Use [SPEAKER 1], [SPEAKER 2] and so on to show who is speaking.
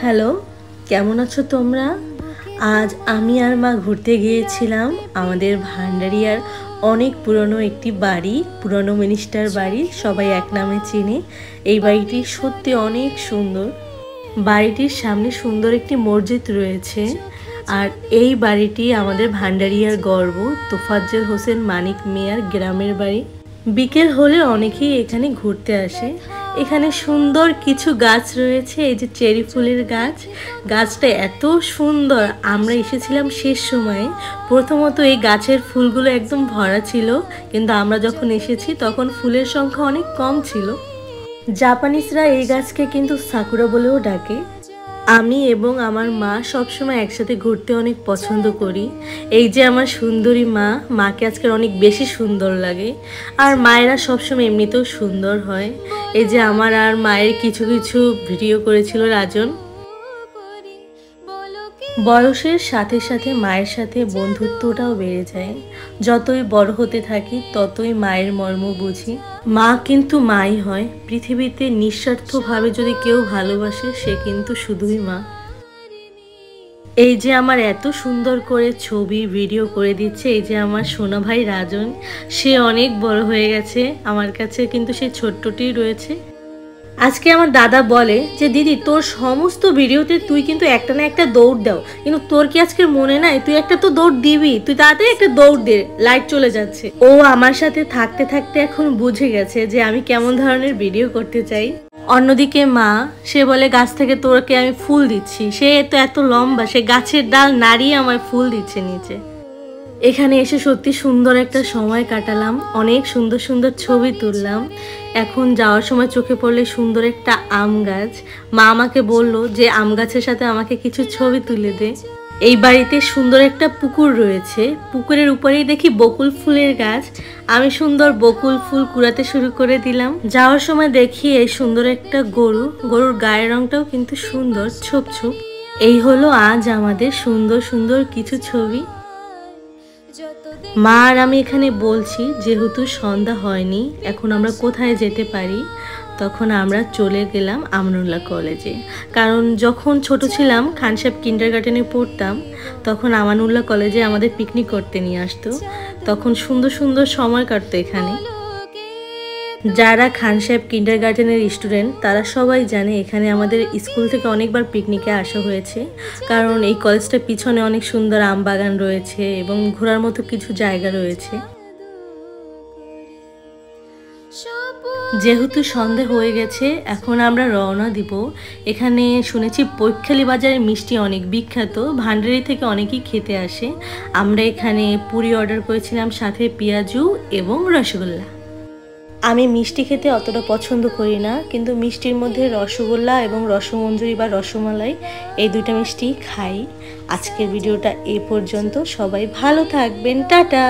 [SPEAKER 1] Hello, কেমন আছো তোমরা? আজ আমি আর মা ঘুরতে গিয়েছিলাম আমাদের ভান্ডারিয়ার অনেক পুরনো একটি বাড়ি, পুরনো মিনিস্টার বাড়ি, সবাই এক নামে চিনে। এই বাড়িটি সত্যি অনেক সুন্দর। বাড়িটির সামনে সুন্দর একটি মসজিদ রয়েছে। আর এই বাড়িটি আমাদের ভান্ডারিয়ার গর্ব, তোফাজ্জল হোসেন মানিক মিয়ার গ্রামের বাড়ি। বিকেল হলে অনেকেই এখানে ঘুরতে আসে। এখানে সুন্দর কিছু গাছ রয়েছে, এই যে চেরি ফুলের গাছ। গাছটা এত সুন্দর, আমরা এসেছিলাম শেষ সময়ে। প্রথমত এই গাছের ফুলগুলো একদম ভরা ছিল, কিন্তু আমরা যখন এসেছি তখন ফুলের সংখ্যা অনেক কম ছিল। জাপানিজরা এই গাছকে কিন্তু সাকুরা বলেও ডাকে। আমি এবং আমার মা সবসময় একসাথে ঘুরতে অনেক পছন্দ করি। এই যে আমার সুন্দরী মা, মাকে আজকে অনেক বেশি সুন্দর লাগে। আর মায়েরা সবসময় এমনিতেও সুন্দর হয়। এই যে আমার আর মায়ের কিছু কিছু ভিডিও করেছিল রাজন। বয়সের সাথে সাথে মায়ের সাথে বন্ধুত্বটাও বেড়ে যায়। যতই বড় হতে থাকি ততই মায়ের মর্ম বুঝি। মা কিন্তু মাই হয়। পৃথিবীতে নিঃস্বার্থভাবে যদি কেউ ভালোবাসে সে কিন্তু শুধুই মা। এই যে আমার এত সুন্দর করে ছবি ভিডিও করে দিচ্ছে এই যে আমার সোনা ভাই রাজন। সে অনেক বড় হয়ে গেছে, আমার কাছে কিন্তু সে ছোট্টটি রয়েছে। আজকে আমার দাদা বলে যে দিদি, তোর সমস্ত ভিডিওতে তুই কিন্তু একটা না একটা দৌড় দাও, কিন্তু তোর কি আজকে মনে নাই তুই একটা তো দৌড় দিবি, তুই তাড়াতাড়ি একটা দৌড় দে, লাইট চলে যাচ্ছে। ও আমার সাথে থাকতে থাকতে এখন বুঝে গেছে যে আমি কেমন ধরনের ভিডিও করতে চাই। অন্যদিকে মা, সে বলে গাছ থেকে তোরকে আমি ফুল দিচ্ছি। সে তো এত লম্বা, সে গাছের ডাল নাড়িয়ে আমায় ফুল দিচ্ছে নিচে। এখানে এসে সত্যি সুন্দর একটা সময় কাটালাম, অনেক সুন্দর সুন্দর ছবি তুললাম। এখন যাওয়ার সময় চোখে পড়লে সুন্দর একটা আম গাছ। মা আমাকে বলল যে আম গাছের সাথে আমাকে কিছু ছবি তুলে দে। এই বাড়িতে সুন্দর একটা পুকুর রয়েছে, পুকুরের উপরেই দেখি বকুল ফুলের গাছ। আমি সুন্দর বকুল ফুল কুড়াতে শুরু করে দিলাম। যাওয়ার সময় দেখি এই সুন্দর একটা গরুর গায়ের রংটাও কিন্তু সুন্দর, ছোপ ছোপ। এই হলো আজ আমাদের সুন্দর সুন্দর কিছু ছবি। মা আর আমি এখানে বলছি যেহেতু সন্ধ্যা হয়নি এখন আমরা কোথায় যেতে পারি। তখন আমরা চলে গেলাম আমানুল্লাহ কলেজে, কারণ যখন ছোট ছিলাম খান সাহেব কিন্ডারগার্টেনে পড়তাম তখন আমানুল্লাহ কলেজে আমাদের পিকনিক করতে নিয়ে আসতো। তখন সুন্দর সুন্দর সময় কাটতো এখানে। যারা খান সাহেব কিন্ডারগার্টেনের স্টুডেন্ট তারা সবাই জানে এখানে আমাদের স্কুল থেকে অনেকবার পিকনিকে আসা হয়েছে, কারণ এই কলেজটার পিছনে অনেক সুন্দর আম বাগান রয়েছে এবং ঘোরার মতো কিছু জায়গা রয়েছে। যেহেতু সন্ধে হয়ে গেছে এখন আমরা রওনা দিব। এখানে শুনেছি পৈখালি বাজারের মিষ্টি অনেক বিখ্যাত, ভান্ডারি থেকে অনেকেই খেতে আসে। আমরা এখানে পুরি অর্ডার করেছিলাম, সাথে পেঁয়াজু এবং রসগোল্লা। আমি মিষ্টি খেতে অতটা পছন্দ করি না, কিন্তু মিষ্টির মধ্যে রসগোল্লা এবং রসমঞ্জুরি বা রসমালাই এই দুইটা মিষ্টি খাই। আজকের ভিডিওটা এই পর্যন্ত, সবাই ভালো থাকবেন, টাটা।